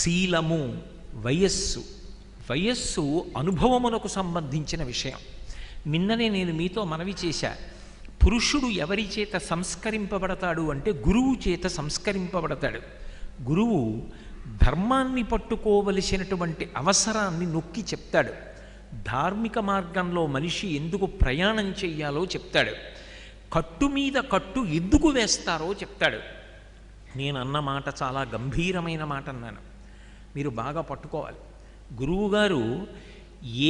శీలము, వయస్సు. వయస్సు అనుభవమునకు సంబంధించిన విషయం. నిన్ననే నేను మీతో మనవి చేశా, పురుషుడు ఎవరి చేత సంస్కరింపబడతాడు అంటే గురువు చేత సంస్కరింపబడతాడు. గురువు ధర్మాన్ని పట్టుకోవలసినటువంటి అవసరాన్ని నొక్కి చెప్తాడు. ధార్మిక మార్గంలో మనిషి ఎందుకు ప్రయాణం చెయ్యాలో చెప్తాడు. కట్టు మీద కట్టు ఎందుకు వేస్తారో చెప్తాడు. నేను అన్న మాట చాలా గంభీరమైన మాట అన్నాను, మీరు బాగా పట్టుకోవాలి. గురువుగారు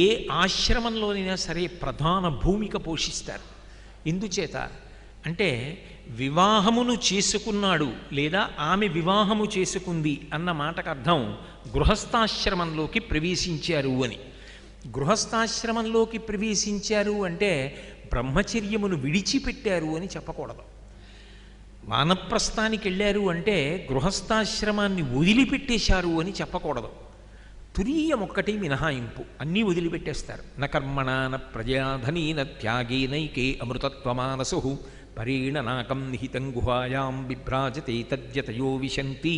ఏ ఆశ్రమంలోనైనా సరే ప్రధాన భూమిక పోషిస్తారు. ఎందుచేత అంటే వివాహమును చేసుకున్నాడు లేదా ఆమె వివాహము చేసుకుంది అన్న మాటకు అర్థం గృహస్థాశ్రమంలోకి ప్రవేశించారు అని. గృహస్థాశ్రమంలోకి ప్రవేశించారు అంటే బ్రహ్మచర్యమును విడిచిపెట్టారు అని చెప్పకూడదు. వానప్రస్థానికి వెళ్ళారు అంటే గృహస్థాశ్రమాన్ని వదిలిపెట్టేశారు అని చెప్పకూడదు. తురీయం ఒక్కటి మినహాయింపు, అన్నీ వదిలిపెట్టేస్తారు. న కర్మణా న ప్రజాధనీన త్యాగేనైకే అమృతత్వమానసు పరీణనాకం నిహితం గుహాయాం బిభ్రాజతే తద్యతయో విశంతి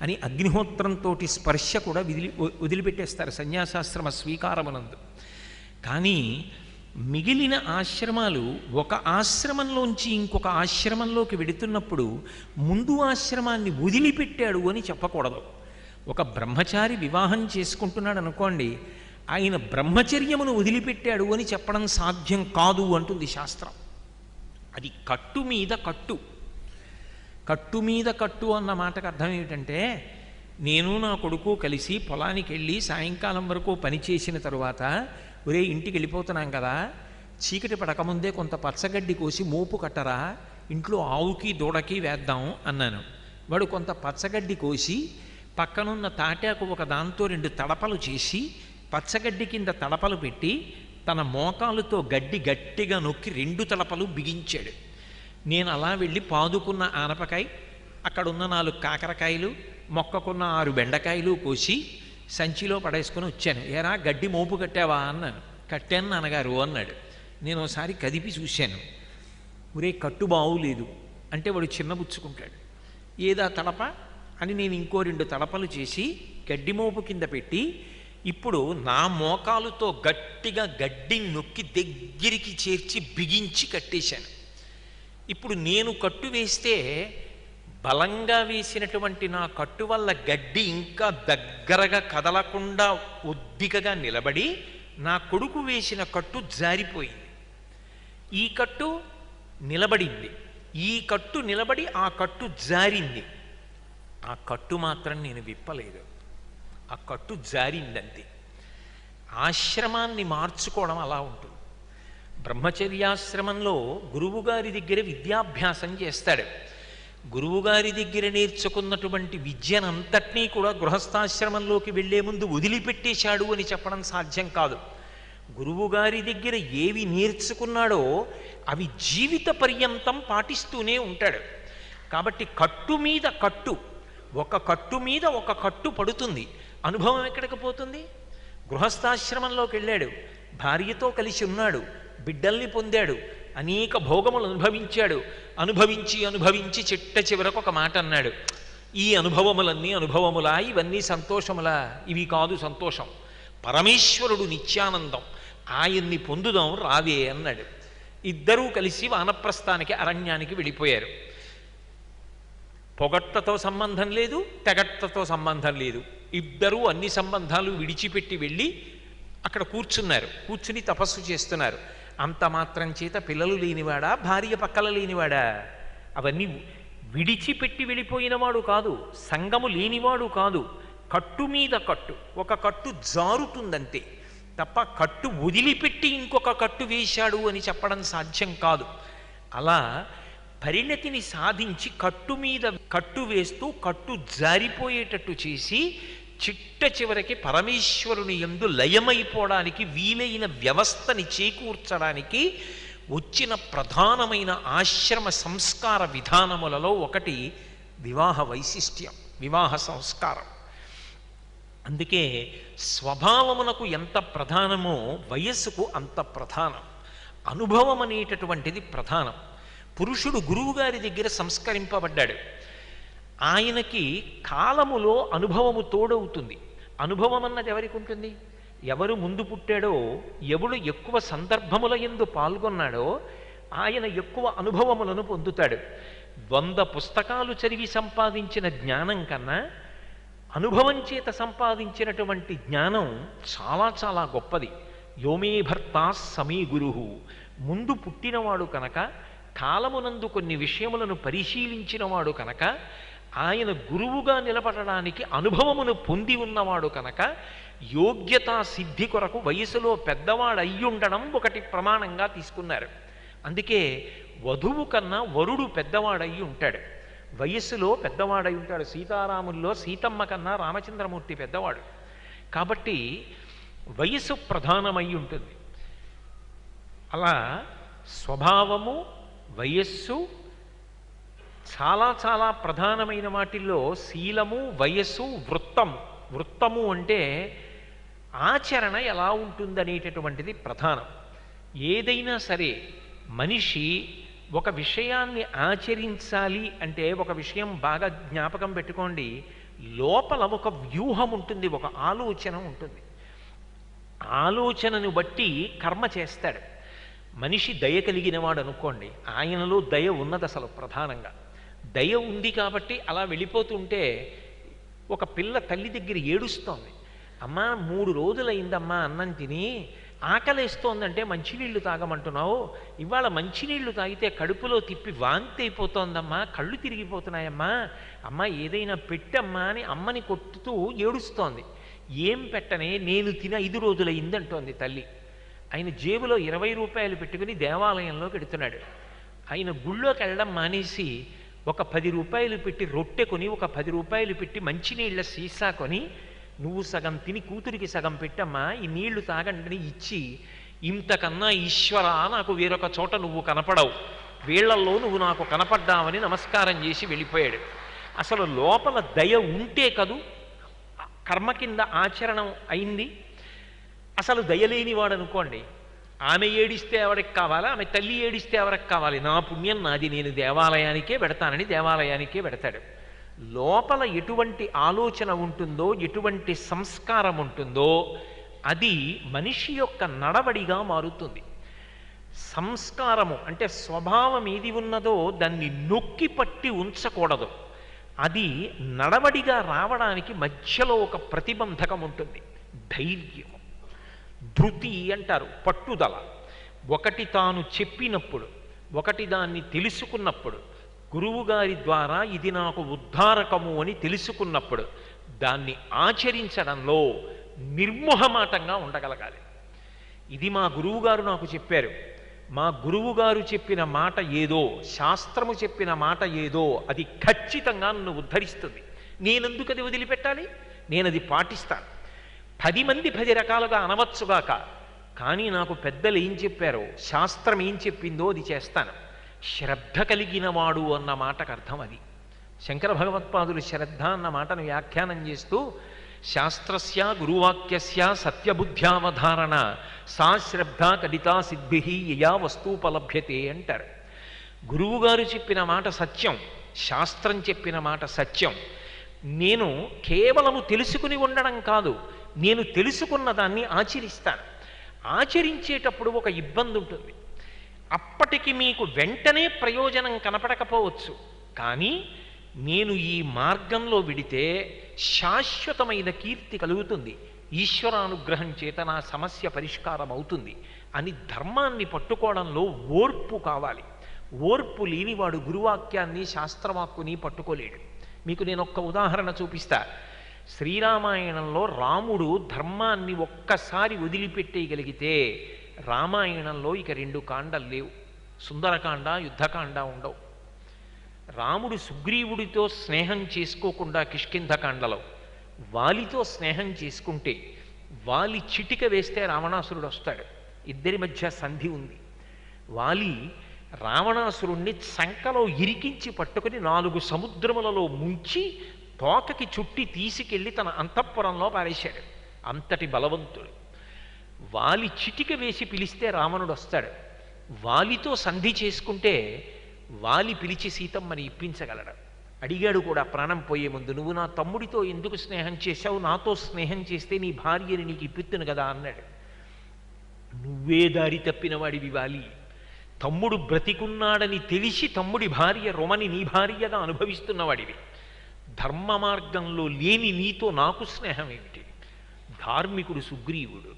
అని అగ్నిహోత్రంతో స్పర్శ కూడా వదిలిపెట్టేస్తారు సన్యాసాశ్రమ స్వీకారమునందు. కానీ మిగిలిన ఆశ్రమాలు ఒక ఆశ్రమంలోంచి ఇంకొక ఆశ్రమంలోకి వెడుతున్నప్పుడు ముందు ఆశ్రమాన్ని వదిలిపెట్టాడు అని చెప్పకూడదు. ఒక బ్రహ్మచారి వివాహం చేసుకుంటున్నాడు అనుకోండి, ఆయన బ్రహ్మచర్యమును వదిలిపెట్టాడు అని చెప్పడం సాధ్యం కాదు అంటుంది శాస్త్రం. అది కట్టు మీద కట్టు. కట్టు మీద కట్టు అన్న మాటకు అర్థం ఏమిటంటే, నేను నా కొడుకు కలిసి పొలానికి వెళ్ళి సాయంకాలం వరకు పనిచేసిన తరువాత ఒరే ఇంటికి వెళ్ళిపోతున్నాం కదా, చీకటి పడకముందే కొంత పచ్చగడ్డి కోసి మోపు కట్టరా, ఇంట్లో ఆవుకి దూడకి వేద్దాం అన్నాను. వాడు కొంత పచ్చగడ్డి కోసి పక్కనున్న తాటాకు ఒక దాంతో 2 తడపలు చేసి పచ్చగడ్డి కింద తడపలు పెట్టి తన మోకాలుతో గడ్డి గట్టిగా నొక్కి 2 తడపలు బిగించాడు. నేను అలా వెళ్ళి పాదుకున్న ఆనపకాయ, అక్కడున్న 4 కాకరకాయలు, మొక్కకున్న 6 బెండకాయలు కోసి సంచిలో పడేసుకొని వచ్చాను. ఏరా గడ్డి మోపు కట్టావా అన్నాను. కట్టాను నాన్నగారు అన్నాడు. నేను ఒకసారి కదిపి చూశాను, ఒరే కట్టు బావులేదు అంటే వాడు చిన్నబుచ్చుకుంటాడు. ఏదా తడప అని నేను ఇంకో 2 తడపలు చేసి గడ్డి మోపు కింద పెట్టి ఇప్పుడు నా మోకాలుతో గట్టిగా గడ్డిని నొక్కి దగ్గరికి చేర్చి బిగించి కట్టేశాను. ఇప్పుడు నేను కట్టు వేస్తే బలంగా వేసినటువంటి నా కట్టు వల్ల గడ్డి ఇంకా దగ్గరగా కదలకుండా ఒద్దికగా నిలబడి నా కొడుకు వేసిన కట్టు జారిపోయింది. ఈ కట్టు నిలబడింది, ఈ కట్టు నిలబడి ఆ కట్టు జారింది. ఆ కట్టు మాత్రం నేను విప్పలేదు, ఆ కట్టు జారిందంతే. ఆశ్రమాన్ని మార్చుకోవడం అలా ఉంటుంది. బ్రహ్మచర్యాశ్రమంలో గురువుగారి దగ్గర విద్యాభ్యాసం చేస్తాడు. గురువుగారి దగ్గర నేర్చుకున్నటువంటి విద్యనంతటినీ కూడా గృహస్థాశ్రమంలోకి వెళ్లే ముందు వదిలిపెట్టేశాడు అని చెప్పడం సాధ్యం కాదు. గురువుగారి దగ్గర ఏవి నేర్చుకున్నాడో అవి జీవిత పర్యంతం పాటిస్తూనే ఉంటాడు. కాబట్టి కట్టు మీద కట్టు, ఒక కట్టు మీద ఒక కట్టు పడుతుంది. అనుభవం ఎక్కడికి పోతుంది? గృహస్థాశ్రమంలోకి వెళ్ళాడు, భార్యతో కలిసి ఉన్నాడు, బిడ్డల్ని పొందాడు, అనేక భోగములు అనుభవించాడు. అనుభవించి అనుభవించి చిట్ట చివరకు ఒక మాట అన్నాడు, ఈ అనుభవములన్నీ అనుభవములా, ఇవన్నీ సంతోషములా? ఇవి కాదు సంతోషం, పరమేశ్వరుడు నిత్యానందం, ఆయన్ని పొందుదాం రావే అన్నాడు. ఇద్దరూ కలిసి వానప్రస్థానికి అరణ్యానికి వెళ్ళిపోయారు. పొగట్టతో సంబంధం లేదు, తెగట్టతో సంబంధం లేదు. ఇద్దరూ అన్ని సంబంధాలు విడిచిపెట్టి వెళ్ళి అక్కడ కూర్చున్నారు. కూర్చుని తపస్సు చేస్తున్నారు. అంత మాత్రం చేత పిల్లలు లేనివాడా, భార్య పక్కల లేనివాడా? అవన్నీ విడిచిపెట్టి వెళ్ళిపోయినవాడు కాదు, సంగము లేనివాడు కాదు. కట్టు మీద కట్టు, ఒక కట్టు జారుతుందంతే తప్ప కట్టు వదిలిపెట్టి ఇంకొక కట్టు వేశాడు అని చెప్పడం సాధ్యం కాదు. అలా పరిణతిని సాధించి కట్టు మీద కట్టు వేస్తూ కట్టు జారిపోయేటట్టు చేసి చిట్ట చివరికి పరమేశ్వరుని యందు లయమైపోవడానికి వీలైన వ్యవస్థని చేకూర్చడానికి వచ్చిన ప్రధానమైన ఆశ్రమ సంస్కార విధానములలో ఒకటి వివాహ వైశిష్ట్యం, వివాహ సంస్కారం. అందుకే స్వభావమునకు ఎంత ప్రధానమో వయస్సుకు అంత ప్రధానం. అనుభవం అనేటటువంటిది ప్రధానం. పురుషుడు గురువుగారి దగ్గర సంస్కరింపబడ్డాడు. ఆయనకి కాలములో అనుభవము తోడవుతుంది. అనుభవం అన్నది ఎవరికి ఉంటుంది? ఎవరు ముందు పుట్టాడో, ఎవడు ఎక్కువ సందర్భముల యందు పాల్గొన్నాడో ఆయన ఎక్కువ అనుభవములను పొందుతాడు. 100 పుస్తకాలు చదివి సంపాదించిన జ్ఞానం కన్నా అనుభవం చేత సంపాదించినటువంటి జ్ఞానం చాలా చాలా గొప్పది. యోమే భర్తా సమీ గురువు. ముందు పుట్టినవాడు కనుక, కాలమునందు కొన్ని విషయములను పరిశీలించినవాడు కనుక, ఆయన గురువుగా నిలబడడానికి అనుభవమును పొంది ఉన్నవాడు కనుక, యోగ్యతా సిద్ధి కొరకు వయసులో పెద్దవాడు అయ్యుండడం ఒకటి ప్రమాణంగా తీసుకున్నారు. అందుకే వధువు కన్నా వరుడు పెద్దవాడయ్యి ఉంటాడు, వయస్సులో పెద్దవాడై ఉంటాడు. సీతారాముల్లో సీతమ్మ కన్నా రామచంద్రమూర్తి పెద్దవాడు. కాబట్టి వయస్సు ప్రధానమై ఉంటుంది. అలా స్వభావము, వయస్సు చాలా చాలా ప్రధానమైన వాటిల్లో శీలము, వయస్సు, వృత్తము అంటే ఆచరణ ఎలా ఉంటుందనేటటువంటిది ప్రధానం. ఏదైనా సరే మనిషి ఒక విషయాన్ని ఆచరించాలి అంటే, ఒక విషయం బాగా జ్ఞాపకం పెట్టుకోండి, లోపల ఒక వ్యూహం ఉంటుంది, ఒక ఆలోచన ఉంటుంది. ఆలోచనను బట్టి కర్మ చేస్తాడు. మనిషి దయ కలిగినవాడు అనుకోండి, ఆయనలో దయ ఉన్నది అసలు ప్రధానంగా. దయ ఉంది కాబట్టి అలా వెళ్ళిపోతుంటే, ఒక పిల్ల తల్లి దగ్గర ఏడుస్తోంది, అమ్మా 3 రోజులైందమ్మా అన్నం తిని, ఆకలేస్తోందంటే మంచినీళ్లు తాగమంటున్నావు, ఇవాళ మంచినీళ్లు తాగితే కడుపులో తిప్పి వాంతి అయిపోతోందమ్మా, కళ్ళు తిరిగిపోతున్నాయమ్మా, అమ్మ ఏదైనా పెట్టమ్మా అని అమ్మని కొట్టుతూ ఏడుస్తోంది. ఏం పెట్టనే, నేను తిన 5 రోజులైందంటోంది తల్లి. ఆయన జేబులో 20 రూపాయలు పెట్టుకుని దేవాలయంలోకి వెడుతున్నాడు. ఆయన గుళ్ళోకి వెళ్ళడం మానేసి ఒక 10 రూపాయలు పెట్టి రొట్టె కొని, ఒక 10 రూపాయలు పెట్టి మంచినీళ్ళ సీసా కొని, నువ్వు సగం తిని కూతురికి సగం పెట్టమ్మా, ఈ నీళ్లు తాగండి ఇచ్చి, ఇంతకన్నా ఈశ్వర నాకు వేరొక చోట నువ్వు కనపడవు, వీళ్లల్లో నువ్వు నాకు కనపడ్డావని నమస్కారం చేసి వెళ్ళిపోయాడు. అసలు లోపల దయ ఉంటే కదూ కర్మ కింద ఆచరణం అయింది. అసలు దయలేనివాడు అనుకోండి, ఆమె ఏడిస్తే ఎవరికి కావాలా, ఆమె తల్లి ఏడిస్తే ఎవరికి కావాలి, నా పుణ్యం నాది, నేను దేవాలయానికే పెడతానని దేవాలయానికే పెడతాడు. లోపల ఎటువంటి ఆలోచన ఉంటుందో, ఎటువంటి సంస్కారం ఉంటుందో అది మనిషి యొక్క నడవడిగా మారుతుంది. సంస్కారము అంటే స్వభావం ఏది ఉన్నదో దాన్ని నొక్కి పట్టి ఉంచకూడదు. అది నడవడిగా రావడానికి మధ్యలో ఒక ప్రతిబంధకం ఉంటుంది. ధైర్యం, ధృతి అంటారు, పట్టుదల. ఒకటి తాను చెప్పినప్పుడు, ఒకటి దాన్ని తెలుసుకున్నప్పుడు, గురువుగారి ద్వారా ఇది నాకు ఉద్ధారకము అని తెలుసుకున్నప్పుడు దాన్ని ఆచరించడంలో నిర్మోహమాటంగా ఉండగలగాలి. ఇది మా గురువుగారు నాకు చెప్పారు, మా గురువుగారు చెప్పిన మాట ఏదో, శాస్త్రము చెప్పిన మాట ఏదో, అది ఖచ్చితంగా నన్ను ఉద్ధరిస్తుంది, నేనెందుకు అది వదిలిపెట్టాలి, నేనది పాటిస్తాను. 10 మంది 10 రకాలుగా అనవచ్చుగాక, కానీ నాకు పెద్దలు ఏం చెప్పారో, శాస్త్రం ఏం చెప్పిందో అది చేస్తాను. శ్రద్ధ కలిగిన వాడు అన్న మాటకు అర్థం అది. శంకర భగవత్పాదులు శ్రద్ధ అన్న మాటను వ్యాఖ్యానం చేస్తూ, శాస్త్రస్య గురువాక్యస్య సత్యబుద్ధ్యావధారణ సా శ్రద్ధ కడితా సిద్భి యయా వస్తూపలభ్యతే అంటారు. గురువుగారు చెప్పిన మాట సత్యం, శాస్త్రం చెప్పిన మాట సత్యం. నేను కేవలము తెలుసుకుని ఉండడం కాదు, నేను తెలుసుకున్న దాన్ని ఆచరిస్తాను. ఆచరించేటప్పుడు ఒక ఇబ్బంది ఉంటుంది. అప్పటికి మీకు వెంటనే ప్రయోజనం కనపడకపోవచ్చు, కానీ నేను ఈ మార్గంలో విడితే శాశ్వతమైన కీర్తి కలుగుతుంది, ఈశ్వరానుగ్రహం చేత నా సమస్య పరిష్కారం అవుతుంది అని ధర్మాన్ని పట్టుకోవడంలో ఓర్పు కావాలి. ఓర్పు లేనివాడు గురువాక్యాన్ని, శాస్త్రవాక్కుని పట్టుకోలేడు. మీకు నేను ఒక్క ఉదాహరణ చూపిస్తా. శ్రీరామాయణంలో రాముడు ధర్మాన్ని ఒక్కసారి వదిలిపెట్టేయగలిగితే రామాయణంలో ఇక 2 కాండలు లేవు, సుందరకాండ, యుద్ధకాండ ఉండవు. రాముడు సుగ్రీవుడితో స్నేహం చేసుకోకుండా కిష్కింధకాండలో, వాలితో స్నేహం చేసుకుంటే వాలి చిటిక వేస్తే రావణాసురుడు వస్తాడు, ఇద్దరి మధ్య సంధి ఉంది. వాలి రావణాసురుణ్ణి సంకలో ఇరికించి పట్టుకుని 4 సముద్రములలో ముంచి తోకకి చుట్టి తీసుకెళ్ళి తన అంతఃపురంలో పారేశాడు. అంతటి బలవంతుడు. వాలి చిటిక వేసి పిలిస్తే రావణుడు వస్తాడు. వాలితో సంధి చేసుకుంటే వాలి పిలిచి సీతమ్మని ఇప్పించగలడు. అడిగాడు కూడా ప్రాణం పోయే ముందు, నువ్వు నా తమ్ముడితో ఎందుకు స్నేహం చేశావు, నాతో స్నేహం చేస్తే నీ భార్యని నీకు ఇప్పిత్తును కదా అన్నాడు. నువ్వే దారి తప్పిన వాడివి వాలి. తమ్ముడు బ్రతికున్నాడని తెలిసి తమ్ముడి భార్య రొమని నీ భార్యగా అనుభవిస్తున్నవాడివి. ధర్మ మార్గంలో లేని నీతో నాకు స్నేహం ఏమిటి? ధార్మికుడు సుగ్రీవుడు.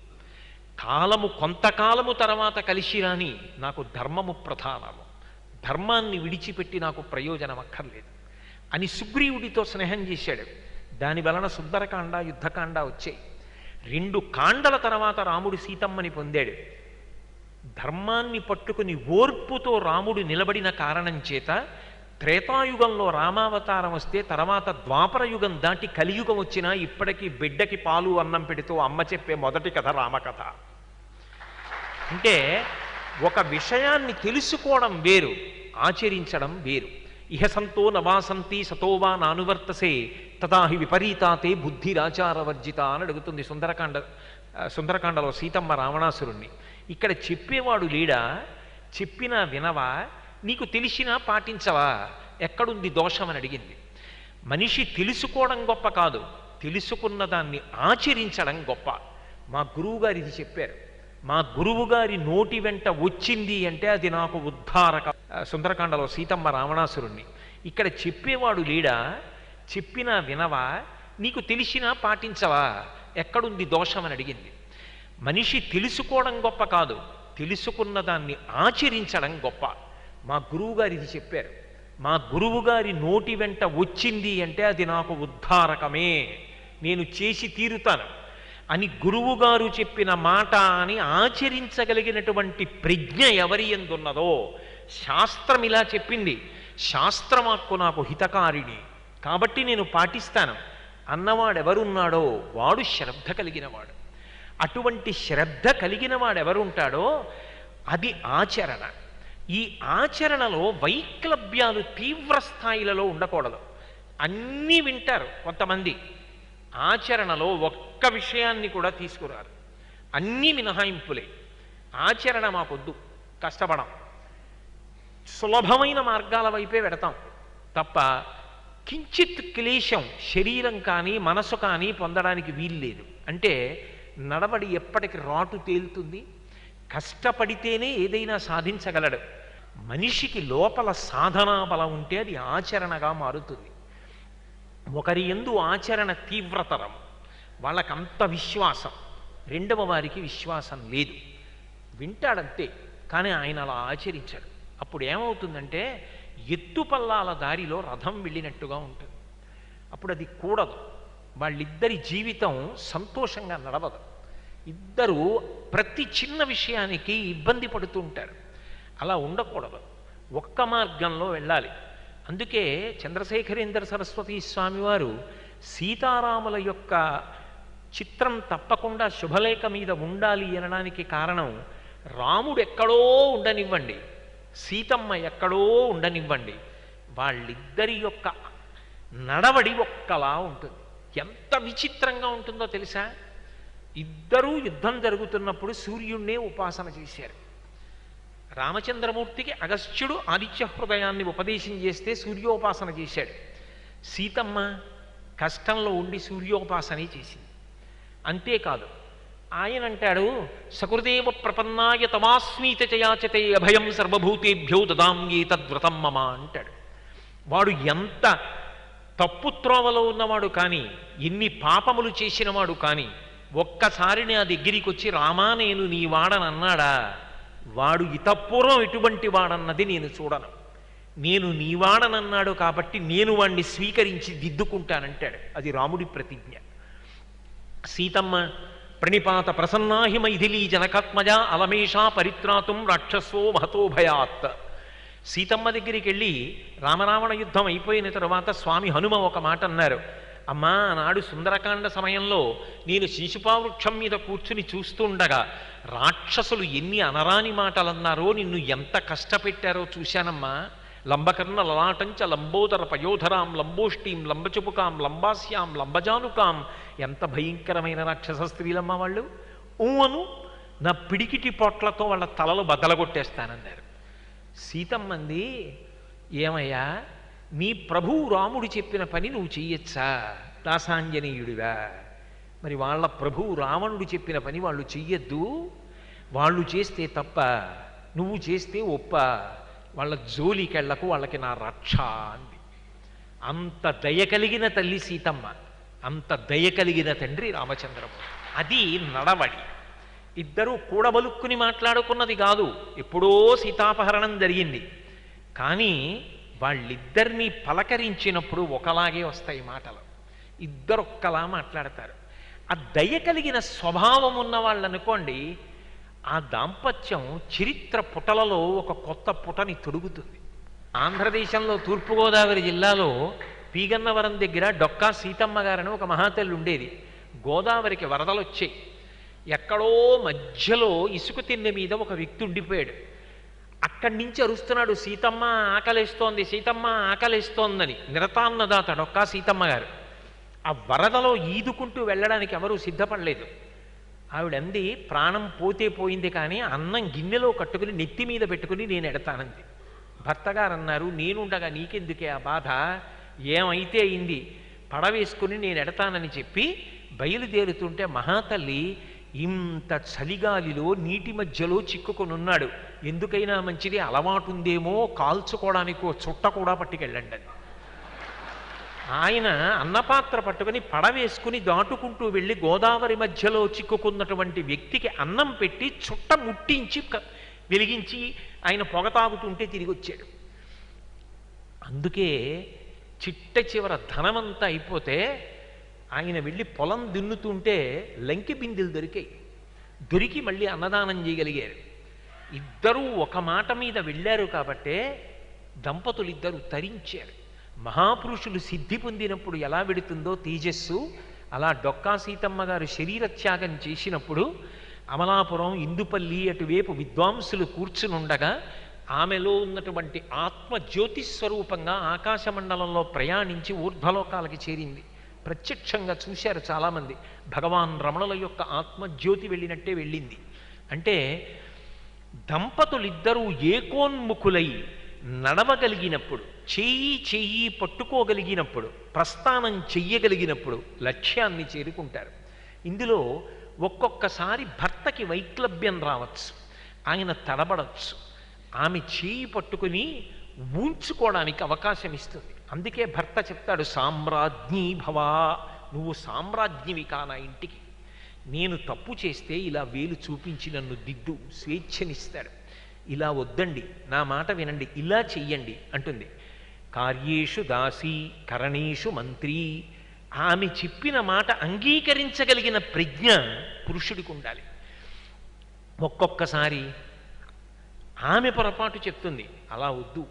కొంతకాలము తర్వాత కలిసి రాని నాకు ధర్మము ప్రధానము, ధర్మాన్ని విడిచిపెట్టి నాకు ప్రయోజనం అక్కర్లేదు అని సుగ్రీవుడితో స్నేహం చేశాడు. దాని వలన సుందరకాండ, యుద్ధకాండ వచ్చాయి. 2 కాండల తర్వాత రాముడు సీతమ్మని పొందాడు. ధర్మాన్ని పట్టుకుని ఓర్పుతో రాముడు నిలబడిన కారణం చేత త్రేతాయుగంలో రామావతారం వస్తే తర్వాత ద్వాపరయుగం దాటి కలియుగం వచ్చినా ఇప్పటికీ బిడ్డకి పాలు అన్నం పెడుతూ అమ్మ చెప్పే మొదటి కథ రామకథ. అంటే ఒక విషయాన్ని తెలుసుకోవడం వేరు, ఆచరించడం వేరు. ఇహ సంతో నవాసంతి సతోవా నానువర్తసే తదాహి విపరీతాతే బుద్ధిరాచారవర్జిత అని అడుగుతుంది సుందరకాండలో సీతమ్మ రావణాసురుణ్ణి. ఇక్కడ చెప్పేవాడు లేడా? చెప్పినా వినవా? నీకు తెలిసినా పాటించవా? ఎక్కడుంది దోషం అని అడిగింది. మనిషి తెలుసుకోవడం గొప్ప కాదు, తెలుసుకున్న దాన్ని ఆచరించడం గొప్ప. మా గురువుగారు ఇది చెప్పారు. మా గురువుగారి నోటి వెంట వచ్చింది అంటే అది నాకు ఉద్ధారక. సుందరకాండలో సీతమ్మ రావణాసురుణ్ణి. ఇక్కడ చెప్పేవాడు లేడా? చెప్పినా వినవా? నీకు తెలిసినా పాటించవా? ఎక్కడుంది దోషం అని అడిగింది. మనిషి తెలుసుకోవడం గొప్ప కాదు, తెలుసుకున్న దాన్ని ఆచరించడం గొప్ప. మా గురువుగారు ఇది చెప్పారు. మా గురువుగారి నోటి వెంట వచ్చింది అంటే అది నాకు ఉద్ధారకమే, నేను చేసి తీరుతాను అని గురువుగారు చెప్పిన మాట అని ఆచరించగలిగినటువంటి ప్రజ్ఞ ఎవరి ఎందున్నదో, శాస్త్రం ఇలా చెప్పింది, శాస్త్రమాక్కు నాకు హితకారిణి కాబట్టి నేను పాటిస్తాను అన్నవాడెవరున్నాడో వాడు శ్రద్ధ కలిగినవాడు. అటువంటి శ్రద్ధ కలిగిన వాడెవరుంటాడో అది ఆచరణ. ఈ ఆచరణలో వైక్లభ్యాలు తీవ్ర స్థాయిలలో ఉండకూడదు. అన్నీ వింటారు కొంతమంది, ఆచరణలో ఒక్క విషయాన్ని కూడా తీసుకురారు. అన్నీ మినహాయింపులే. ఆచరణ మాకొద్దు, కష్టపడం, సులభమైన మార్గాల వైపే పెడతాం తప్ప కించిత్ క్లేశం శరీరం కానీ మనసు కానీ పొందడానికి వీల్లేదు. అంటే నడవడి ఎప్పటికి రాటు తేలుతుంది. కష్టపడితేనే ఏదైనా సాధించగలడు. మనిషికి లోపల సాధనా బలం ఉంటే అది ఆచరణగా మారుతుంది. ఒకరి యందు ఆచరణ తీవ్రతరం, వాళ్ళకంత విశ్వాసం. రెండవ వారికి విశ్వాసం లేదు, వింటాడంతే కానీ ఆయన అలా ఆచరించాడు. అప్పుడు ఏమవుతుందంటే ఎత్తుపల్లాల దారిలో రథం వెళ్ళినట్టుగా ఉంటుంది. అప్పుడు అది కూడదు. వాళ్ళిద్దరి జీవితం సంతోషంగా నడవదు. ఇద్దరూ ప్రతి చిన్న విషయానికి ఇబ్బంది పడుతూ ఉంటారు. అలా ఉండకూడదు, ఒక్క మార్గంలో వెళ్ళాలి. అందుకే చంద్రశేఖరేంద్ర సరస్వతి స్వామివారు సీతారాముల యొక్క చిత్రం తప్పకుండా శుభలేఖ మీద ఉండాలి అనడానికి కారణం, రాముడు ఎక్కడో ఉండనివ్వండి, సీతమ్మ ఎక్కడో ఉండనివ్వండి, వాళ్ళిద్దరి యొక్క నడవడి ఒక్కలా ఉంటుంది. ఎంత విచిత్రంగా ఉంటుందో తెలుసా? ఇద్దరూ యుద్ధం జరుగుతున్నప్పుడు సూర్యుణ్ణే ఉపాసన చేశారు. రామచంద్రమూర్తికి అగస్త్యుడు ఆదిత్య హృదయాన్ని ఉపదేశం చేస్తే సూర్యోపాసన చేశాడు. సీతమ్మ కష్టంలో ఉండి సూర్యోపాసనే చేసింది. అంతేకాదు, ఆయన అంటాడు, సకృదేవ ప్రపన్నాయ తమాస్మీత చయాచతే అభయం సర్వభూతేభ్యో దదాంగే తద్వ్రతం మమ అంటాడు. వాడు ఎంత తప్పు త్రోవలో ఉన్నవాడు కానీ, ఎన్ని పాపములు చేసినవాడు కానీ, ఒక్కసారి నా దగ్గరికి వచ్చి రామా నేను నీ వాడనన్నాడా, వాడు ఇతపూర్వం ఎటువంటి వాడన్నది నేను చూడను. నేను నీవాడనన్నాడు కాబట్టి నేను వాణ్ణి స్వీకరించి దిద్దుకుంటానంటాడు. అది రాముడి ప్రతిజ్ఞ. సీతమ్మ ప్రణిపాత ప్రసన్నాహి మైథిలీ జనకాత్మజ అలమేషా పరిత్రాతుం రాక్షసో మహతో భయాత్. సీతమ్మ దగ్గరికి వెళ్ళి రామరావణ యుద్ధం అయిపోయిన తరువాత స్వామి హనుమ ఒక మాట అన్నారు, అమ్మా నాడు సుందరకాండ సమయంలో నేను శిశుపావృక్షం మీద కూర్చుని చూస్తుండగా రాక్షసులు ఎన్ని అనరాని మాటలన్నారో, నిన్ను ఎంత కష్టపెట్టారో చూశానమ్మా. లంబకర్ణ లలాటంచ లంబోదర పయోధరాం లంబోష్టీం లంబచుపుకాం లంబాస్యాం లంబజానుకాం. ఎంత భయంకరమైన రాక్షస స్త్రీలమ్మ వాళ్ళు. ఊను నా పిడికిటి పొట్లతో వాళ్ళ తలలు బద్దలగొట్టేస్తానన్నారు. సీతమ్మంది, ఏమయ్యా నీ ప్రభువు రాముడు చెప్పిన పని నువ్వు చెయ్యొచ్చా దాసాంజనేయుడివా? మరి వాళ్ళ ప్రభువు రావణుడు చెప్పిన పని వాళ్ళు చెయ్యొద్దు, వాళ్ళు చేస్తే తప్ప, నువ్వు చేస్తే ఒప్ప, వాళ్ళ జోలికెళ్లకు, వాళ్ళకి నా రక్ష అంది. అంత దయ కలిగిన తల్లి సీతమ్మ, అంత దయ కలిగిన తండ్రి రామచంద్రమూర్తి. అది నడవడి. ఇద్దరూ కూడబలుక్కుని మాట్లాడుకున్నది కాదు, ఎప్పుడో సీతాపహరణం జరిగింది. కానీ వాళ్ళిద్దరినీ పలకరించినప్పుడు ఒకలాగే వస్తాయి మాటలు, ఇద్దరొక్కలా మాట్లాడతారు. ఆ దయ కలిగిన స్వభావం ఉన్న వాళ్ళు అనుకోండి, ఆ దాంపత్యం చరిత్ర పుటలలో ఒక కొత్త పుటని తొడుగుతుంది. ఆంధ్రదేశంలో తూర్పుగోదావరి జిల్లాలో పీగన్నవరం దగ్గర డొక్కా సీతమ్మ గారని ఒక మహాతల్లి ఉండేది. గోదావరికి వరదలు వచ్చాయి. ఎక్కడో మధ్యలో ఇసుక తిన్నె మీద ఒక వ్యక్తి ఉండిపోయాడు. అక్కడి నుంచి అరుస్తున్నాడు, సీతమ్మ ఆకలేస్తోంది, సీతమ్మ ఆకలేస్తోందని. నిరతాన్నదాత డొక్కా సీతమ్మ గారు. ఆ వరదలో ఈదుకుంటూ వెళ్ళడానికి ఎవరూ సిద్ధపడలేదు. ఆవిడంది, ప్రాణం పోతే పోయింది, కానీ అన్నం గిన్నెలో కట్టుకుని నెత్తి మీద పెట్టుకుని నేను ఎడతానంది. భర్తగారు అన్నారు, నేనుండగా నీకెందుకే ఆ బాధ, ఏమైతే అయింది, పడవేసుకుని నేను ఎడతానని చెప్పి బయలుదేరుతుంటే మహాతల్లి ఇంత చలిగాలిలో నీటి మధ్యలో చిక్కుకొని ఉన్నాడు, ఎందుకైనా మంచిది అలవాటు ఉందేమో కాల్చుకోవడానికి ఓ చుట్ట కూడా పట్టుకెళ్ళండి అని. ఆయన అన్నపాత్ర పట్టుకుని పడవేసుకుని దాటుకుంటూ వెళ్ళి గోదావరి మధ్యలో చిక్కుకున్నటువంటి వ్యక్తికి అన్నం పెట్టి చుట్ట ముట్టించి వెలిగించి ఆయన పొగ తాగుతుంటే తిరిగి వచ్చాడు. అందుకే చిట్ట చివర ధనమంతా అయిపోతే ఆయన వెళ్ళి పొలం దున్నుతుంటే లంకి బిందెలు దొరికి మళ్ళీ అన్నదానం చేయగలిగారు. ఇద్దరూ ఒక మాట మీద వెళ్ళారు కాబట్టే దంపతులు ఇద్దరు తరించారు. మహాపురుషులు సిద్ధి పొందినప్పుడు ఎలా వెడుతుందో తేజస్సు, అలా డొక్కా సీతమ్మ గారు శరీరత్యాగం చేసినప్పుడు అమలాపురం, ఇందుపల్లి అటువైపు విద్వాంసులు కూర్చునుండగా ఆమెలో ఉన్నటువంటి ఆత్మ జ్యోతిస్వరూపంగా ఆకాశమండలంలో ప్రయాణించి ఊర్ధ్వలోకాలకి చేరింది. ప్రత్యక్షంగా చూశారు చాలామంది. భగవాన్ రమణుల యొక్క ఆత్మజ్యోతి వెళ్ళినట్టే వెళ్ళింది. అంటే దంపతులిద్దరూ ఏకోన్ముఖులై నడవగలిగినప్పుడు, చెయ్యి పట్టుకోగలిగినప్పుడు, ప్రస్థానం చెయ్యగలిగినప్పుడు లక్ష్యాన్ని చేరుకుంటారు. ఇందులో ఒక్కొక్కసారి భర్తకి వైక్లభ్యం రావచ్చు, ఆయన తడబడవచ్చు, ఆమె చేయి పట్టుకుని ఊంచుకోవడానికి అవకాశం ఇస్తుంది. అందుకే భర్త చెప్తాడు, సామ్రాజ్ఞీ భవా, నువ్వు సామ్రాజ్ఞివి కానా ఇంటికి, నేను తప్పు చేస్తే ఇలా వేలు చూపించి నన్ను దిద్దు, స్వేచ్ఛనిస్తాడు. ఇలా వద్దండి, నా మాట వినండి, ఇలా చెయ్యండి అంటుంది. కార్యేషు దాసీ కరణేషు మంత్రి, ఆమె చెప్పిన మాట అంగీకరించగలిగిన ప్రజ్ఞ పురుషుడికి ఉండాలి. ఒక్కొక్కసారి ఆమె పొరపాటు చెప్తుంది, అలా వద్దు,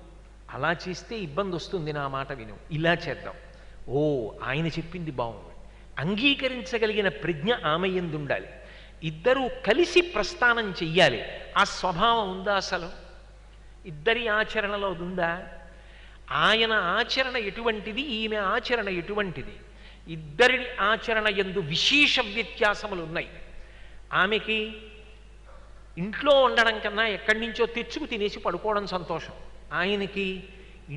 అలా చేస్తే ఇబ్బంది వస్తుంది, నా మాట విను, ఇలా చేద్దాం, ఓ ఆయన చెప్పింది బాగుంది, అంగీకరించగలిగిన ప్రజ్ఞ ఆమె యందు ఉండాలి. ఇద్దరూ కలిసి ప్రస్థానం చెయ్యాలి. ఆ స్వభావం ఉందా అసలు? ఇద్దరి ఆచరణలో ఉందా? ఆయన ఆచరణ ఎటువంటిది, ఈమె ఆచరణ ఎటువంటిది? ఇద్దరి ఆచరణ యందు విశేష వ్యత్యాసములు ఉన్నాయి. ఆమెకి ఇంట్లో ఉండడం కన్నా ఎక్కడి నుంచో తెచ్చుకు తినేసి పడుకోవడం సంతోషం. ఆయనకి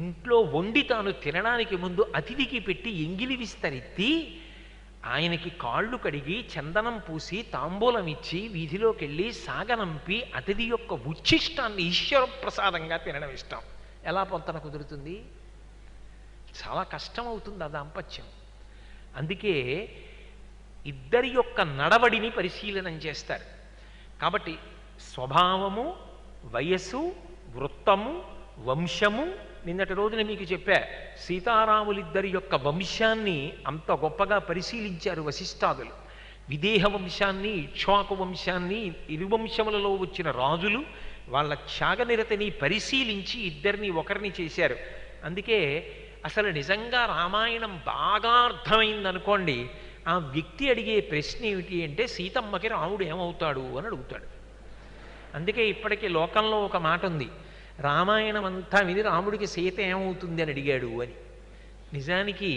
ఇంట్లో వండి తాను తినడానికి ముందు అతిథికి పెట్టి ఎంగిలి విస్తరెత్తి ఆయనకి కాళ్ళు కడిగి చందనం పూసి తాంబూలం ఇచ్చి వీధిలోకి వెళ్ళి సాగనంపి అతిథి యొక్క ఉచ్ఛిష్టాన్ని ఈశ్వర ప్రసాదంగా తినడం ఇష్టం. ఎలా పొంతన కుదురుతుంది? చాలా కష్టం అవుతుంది ఆ దాంపత్యం. అందుకే ఇద్దరి యొక్క నడవడిని పరిశీలనం చేస్తారు. కాబట్టి స్వభావము, వయస్సు, వృత్తము, వంశము. నిన్నటి రోజున మీకు చెప్పా, సీతారాములిద్దరి యొక్క వంశాన్ని అంత గొప్పగా పరిశీలించారు వశిష్ఠాదులు. విదేహ వంశాన్ని, ఇక్ష్వాకు వంశాన్ని, ఇరువంశములలో వచ్చిన రాజులు వాళ్ళ త్యాగనిరతిని పరిశీలించి ఇద్దరిని ఒకరిని చేశారు. అందుకే అసలు నిజంగా రామాయణం బాగా అర్థమైందనుకోండి, ఆ వ్యక్తి అడిగే ప్రశ్న ఏమిటి అంటే, సీతమ్మకి రాముడు ఏమవుతాడు అని అడుగుతాడు. అందుకే ఇప్పటికీ లోకంలో ఒక మాట ఉంది, రామాయణం అంతా విని రాముడికి సీత ఏమవుతుంది అని అడిగాడు అని. నిజానికి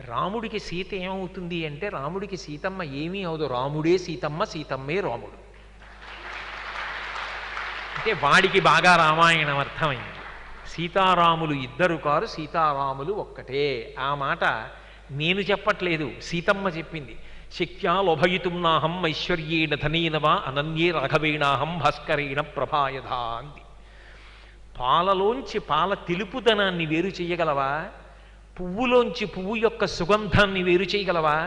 రాముడికి సీత ఏమవుతుంది అంటే, రాముడికి సీతమ్మ ఏమీ అవదు, రాముడే సీతమ్మ, సీతమ్మే రాముడు. అంటే వాడికి బాగా రామాయణం అర్థమైంది. సీతారాములు ఇద్దరు కారు, సీతారాములు ఒక్కటే. ఆ మాట నేను చెప్పట్లేదు, సీతమ్మ చెప్పింది. శక్త్యా లోభయితుం నాహం ఐశ్వర్యేణ ధనేన వా అనన్యే రాఘవేణాహం భాస్కరేణ ప్రభాయధా అంది. పాలలోంచి పాల తెలుపుదనాన్ని వేరు చేయగలవా? పువ్వులోంచి పువ్వు యొక్క సుగంధాన్ని వేరు చేయగలవా?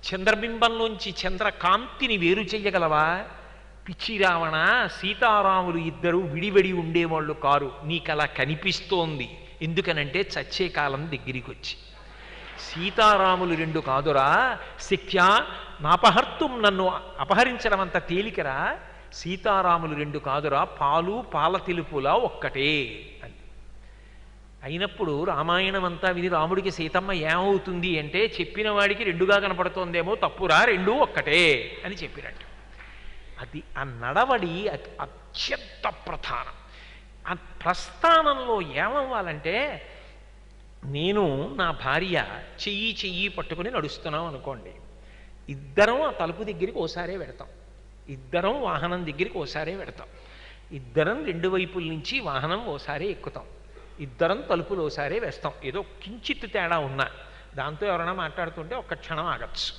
చంద్రబింబంలోంచి చంద్రకాంతిని వేరు చేయగలవా? పిచ్చి రావణ, సీతారాములు ఇద్దరు విడివడి ఉండేవాళ్ళు కారు, నీకలా కనిపిస్తోంది. ఎందుకనంటే చచ్చే కాలం దగ్గరికి వచ్చి. సీతారాములు రెండు కాదురా, శక్త్యా నాపహర్తుం, నన్ను అపహరించడం అంత తేలికరా. సీతారాములు రెండు కాదురా, పాలు పాల తెలుపులా ఒక్కటే అని. అయినప్పుడు రామాయణం అంతా విని రాముడికి సీతమ్మ ఏమవుతుంది అంటే, చెప్పిన వాడికి రెండుగా కనపడుతోందేమో, తప్పురా, రెండూ ఒక్కటే అని చెప్పినట్టు. అది ఆ నడవడి అత్యంత ప్రధానం. ఆ ప్రస్థానంలో ఏమవ్వాలంటే, నేను నా భార్య చెయ్యి చెయ్యి పట్టుకుని నడుస్తున్నాం అనుకోండి, ఇద్దరం ఆ తలుపు దగ్గరికి ఓసారే పెడతాం, ఇద్దరం వాహనం దగ్గరికి ఓసారే పెడతాం, ఇద్దరం రెండు వైపుల నుంచి వాహనం ఓసారి ఎక్కుతాం, ఇద్దరం తలుపులు ఓసారే వేస్తాం. ఏదో కించిత్ తేడా ఉన్నా దాంతో ఎవరైనా మాట్లాడుతుంటే ఒక్క క్షణం ఆగచ్చు.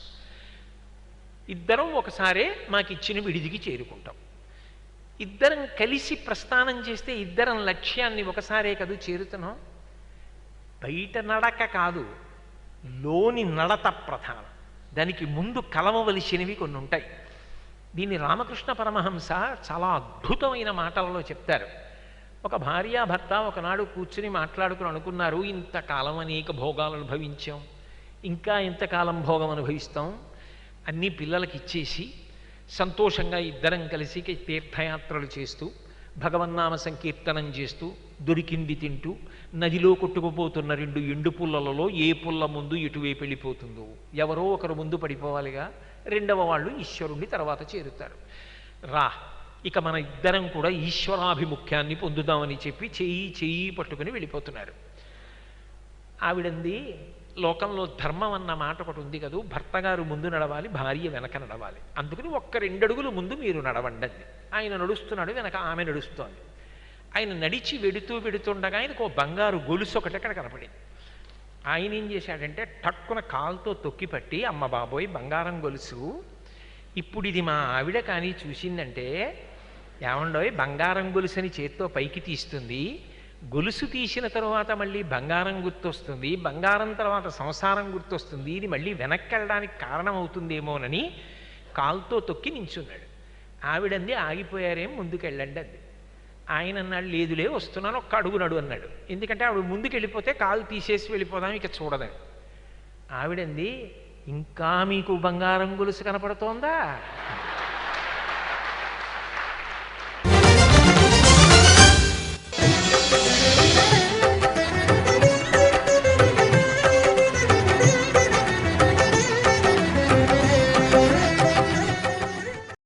ఇద్దరం ఒకసారే మాకు ఇచ్చిన విడిదికి చేరుకుంటాం. ఇద్దరం కలిసి ప్రస్థానం చేస్తే ఇద్దరం లక్ష్యాన్ని ఒకసారే కదా చేరుతున్నాం. బయట నడక కాదు, లోని నడత ప్రధానం. దానికి ముందు కలవవలసినవి కొన్ని ఉంటాయి. దీన్ని రామకృష్ణ పరమహంస చాలా అద్భుతమైన మాటలలో చెప్తారు. ఒక భార్యాభర్త ఒకనాడు కూర్చుని మాట్లాడుకుని అనుకున్నారు, ఇంతకాలం అనేక భోగాలు అనుభవించాం, ఇంకా ఎంతకాలం భోగం అనుభవిస్తాం, అన్నీ పిల్లలకి ఇచ్చేసి సంతోషంగా ఇద్దరం కలిసి తీర్థయాత్రలు చేస్తూ భగవన్నామ సంకీర్తనం చేస్తూ దొరికింది తింటూ నదిలో కొట్టుకుపోతున్న రెండు ఎండు పుల్లలలో ఏ పుల్ల ముందు ఎటువైపు వెళ్ళిపోతుందో, ఎవరో ఒకరు ముందు పడిపోవాలిగా, రెండవ వాళ్ళు ఈశ్వరుణ్ణి తర్వాత చేరుతారు. రా, ఇక మన ఇద్దరం కూడా ఈశ్వరాభిముఖ్యాన్ని పొందుదామని చెప్పి చెయ్యి చెయ్యి పట్టుకుని వెళ్ళిపోతున్నారు. ఆవిడంది, లోకంలో ధర్మం అన్న మాట ఒకటి ఉంది కదూ, భర్త గారు ముందు నడవాలి, భార్య వెనక నడవాలి, అందుకని ఒక్క రెండడుగులు ముందు మీరు నడవండి అంది. ఆయన నడుస్తున్నాడు, వెనక ఆమె నడుస్తోంది. ఆయన నడిచి వెడుతుండగా ఆయనకు ఓ బంగారు గొలుసు ఒకటి అక్కడ కనపడింది. ఆయన ఏం చేశాడంటే టక్కున కాలుతో తొక్కి పట్టి, అమ్మ బాబోయ్ బంగారం గొలుసు, ఇప్పుడు ఇది మా ఆవిడ కానీ చూసిందంటే, ఏమండోయ్ బంగారం గొలుసు అని చేత్తో పైకి తీస్తుంది, గొలుసు తీసిన తర్వాత మళ్ళీ బంగారం గుర్తొస్తుంది, బంగారం తర్వాత సంసారం గుర్తొస్తుంది, ఇది మళ్ళీ వెనక్కి వెళ్ళడానికి కారణం అవుతుందేమోనని కాలుతో తొక్కి నించున్నాడు. ఆవిడంది, ఆగిపోయారేం, ముందుకెళ్ళండి అంది. ఆయన అన్నాడు, లేదులే వస్తున్నాను, ఒక్క అడుగు నడు అన్నాడు. ఎందుకంటే ఆవిడ ముందుకు వెళ్ళిపోతే కాలు తీసేసి వెళ్ళిపోదాం, ఇక చూడదని. ఆవిడంది, ఇంకా మీకు బంగారం గొలుసు కనపడుతోందా?